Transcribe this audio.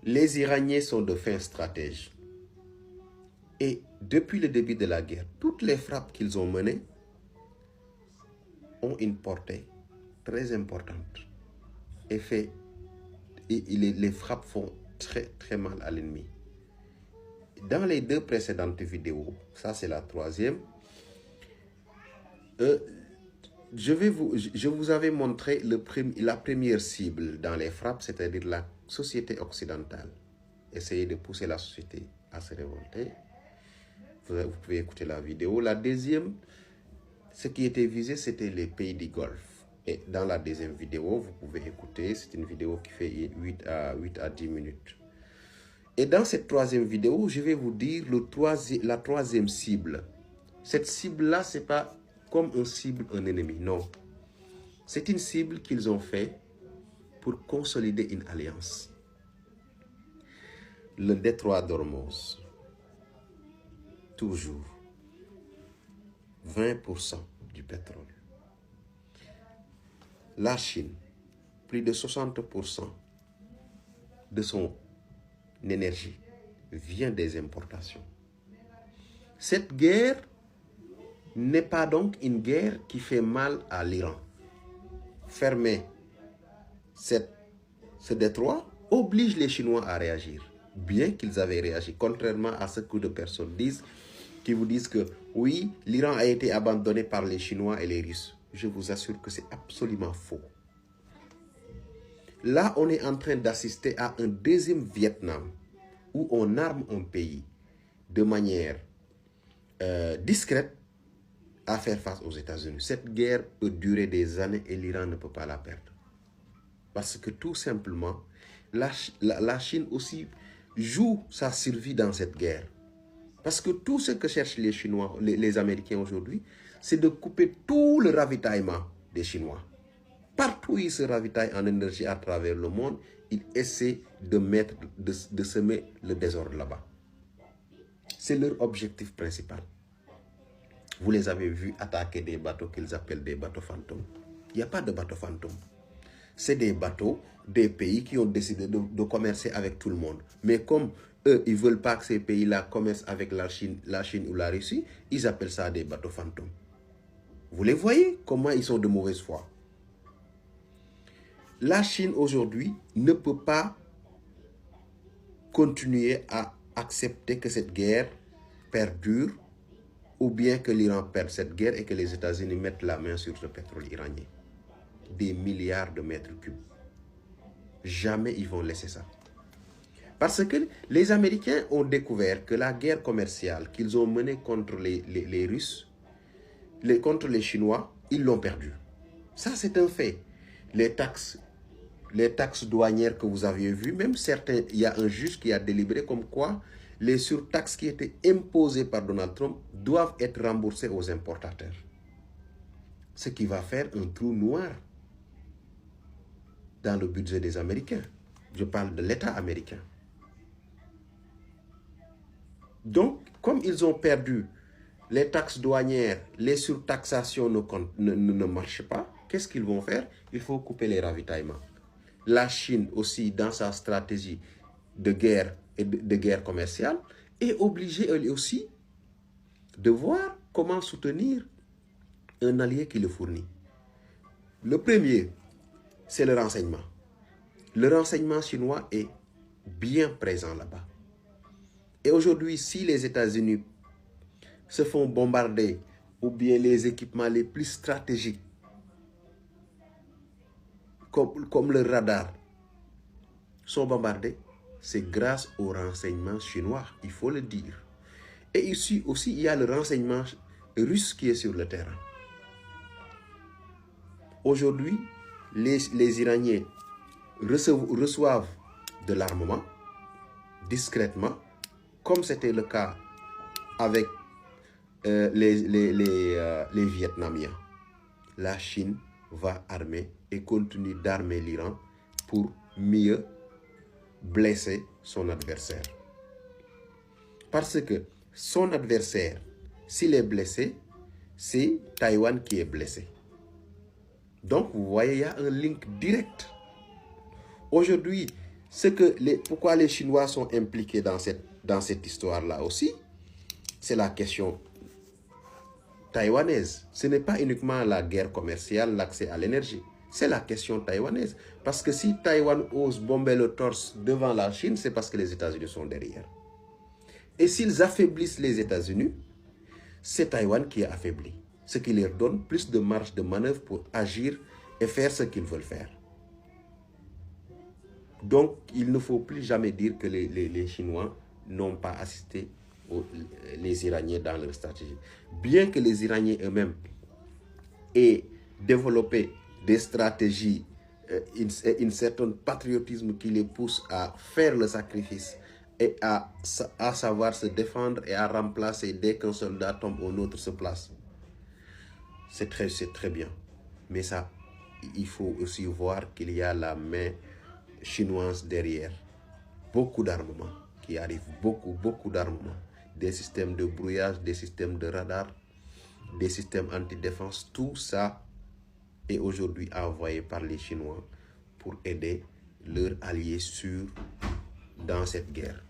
Les Iraniens sont de fins stratèges. Et depuis le début de la guerre, toutes les frappes qu'ils ont menées ont une portée très importante. Les frappes font très mal à l'ennemi. Dans les deux précédentes vidéos, ça c'est la troisième, je vous avais montré la première cible dans les frappes, c'est-à-dire la société occidentale. Essayez de pousser la société à se révolter. Vous pouvez écouter la vidéo. La deuxième, ce qui était visé, c'était les pays du Golfe. Et dans la deuxième vidéo, vous pouvez écouter, c'est une vidéo qui fait 8 à 10 minutes. Et dans cette troisième vidéo, je vais vous dire la troisième cible. Cette cible-là, ce n'est pas comme une cible, un ennemi, non. C'est une cible qu'ils ont fait pour consolider une alliance. Le détroit d'Ormuz, toujours 20% du pétrole. La Chine, plus de 60% de son énergie vient des importations. Cette guerre n'est pas donc une guerre qui fait mal à l'Iran. Fermer ce détroit oblige les Chinois à réagir, bien qu'ils avaient réagi, contrairement à ce que de personnes qui vous disent que oui, l'Iran a été abandonné par les Chinois et les Russes. Je vous assure que c'est absolument faux. Là, on est en train d'assister à un deuxième Vietnam où on arme un pays de manière discrète à faire face aux États-Unis. Cette guerre peut durer des années et l'Iran ne peut pas la perdre. Parce que tout simplement, la Chine aussi joue sa survie dans cette guerre. Parce que tout ce que cherchent les Chinois, les Américains aujourd'hui, c'est de couper tout le ravitaillement des Chinois. Partout où ils se ravitaillent en énergie à travers le monde, ils essaient de semer le désordre là-bas. C'est leur objectif principal. Vous les avez vus attaquer des bateaux qu'ils appellent des bateaux fantômes. Il n'y a pas de bateaux fantômes. C'est des bateaux des pays qui ont décidé de commercer avec tout le monde. Mais comme eux, ils ne veulent pas que ces pays-là commercent avec la Chine ou la Russie, ils appellent ça des bateaux fantômes. Vous les voyez, comment ils sont de mauvaise foi. La Chine aujourd'hui ne peut pas continuer à accepter que cette guerre perdure ou bien que l'Iran perde cette guerre et que les États-Unis mettent la main sur le pétrole iranien. Des milliards de mètres cubes. Jamais ils vont laisser ça. Parce que les Américains ont découvert que la guerre commerciale qu'ils ont menée contre les Russes, contre les Chinois, ils l'ont perdue. Ça, c'est un fait. Les taxes douanières que vous aviez vues, même certains, il y a un juge qui a délibéré comme quoi les surtaxes qui étaient imposées par Donald Trump doivent être remboursées aux importateurs. Ce qui va faire un trou noir dans le budget des Américains. Je parle de l'État américain. Donc, comme ils ont perdu les taxes douanières, les surtaxations ne marchent pas, qu'est-ce qu'ils vont faire? Il faut couper les ravitaillements. La Chine aussi, dans sa stratégie de guerre et de guerre commerciale, est obligée elle aussi de voir comment soutenir un allié qui le fournit. Le premier, c'est le renseignement. Le renseignement chinois est bien présent là-bas. Et aujourd'hui, si les États-Unis se font bombarder ou bien les équipements les plus stratégiques comme le radar sont bombardés, c'est grâce au renseignement chinois, il faut le dire. Et ici aussi, il y a le renseignement russe qui est sur le terrain. Aujourd'hui, les Iraniens reçoivent de l'armement discrètement, comme c'était le cas avec les Vietnamiens. La Chine va armer et continue d'armer l'Iran pour mieux blesser son adversaire. Parce que son adversaire, s'il est blessé, c'est Taïwan qui est blessé. Donc, vous voyez, il y a un link direct. Aujourd'hui, Pourquoi les Chinois sont impliqués dans cette histoire-là aussi, c'est la question taïwanaise. Ce n'est pas uniquement la guerre commerciale, l'accès à l'énergie. C'est la question taïwanaise. Parce que si Taïwan ose bomber le torse devant la Chine, c'est parce que les États-Unis sont derrière. Et s'ils affaiblissent les États-Unis, c'est Taïwan qui est affaibli. Ce qui leur donne plus de marge de manœuvre pour agir et faire ce qu'ils veulent faire. Donc, il ne faut plus jamais dire que les Chinois n'ont pas assisté les Iraniens dans leur stratégie. Bien que les Iraniens eux-mêmes aient développé des stratégies, un certain patriotisme qui les pousse à faire le sacrifice et à savoir se défendre et à remplacer dès qu'un soldat tombe, un autre se place. C'est très bien. Mais ça, il faut aussi voir qu'il y a la main chinoise derrière. Beaucoup d'armements qui arrivent, beaucoup d'armements. Des systèmes de brouillage, des systèmes de radar, des systèmes anti-défense. Tout ça est aujourd'hui envoyé par les Chinois pour aider leurs alliés sûrs dans cette guerre.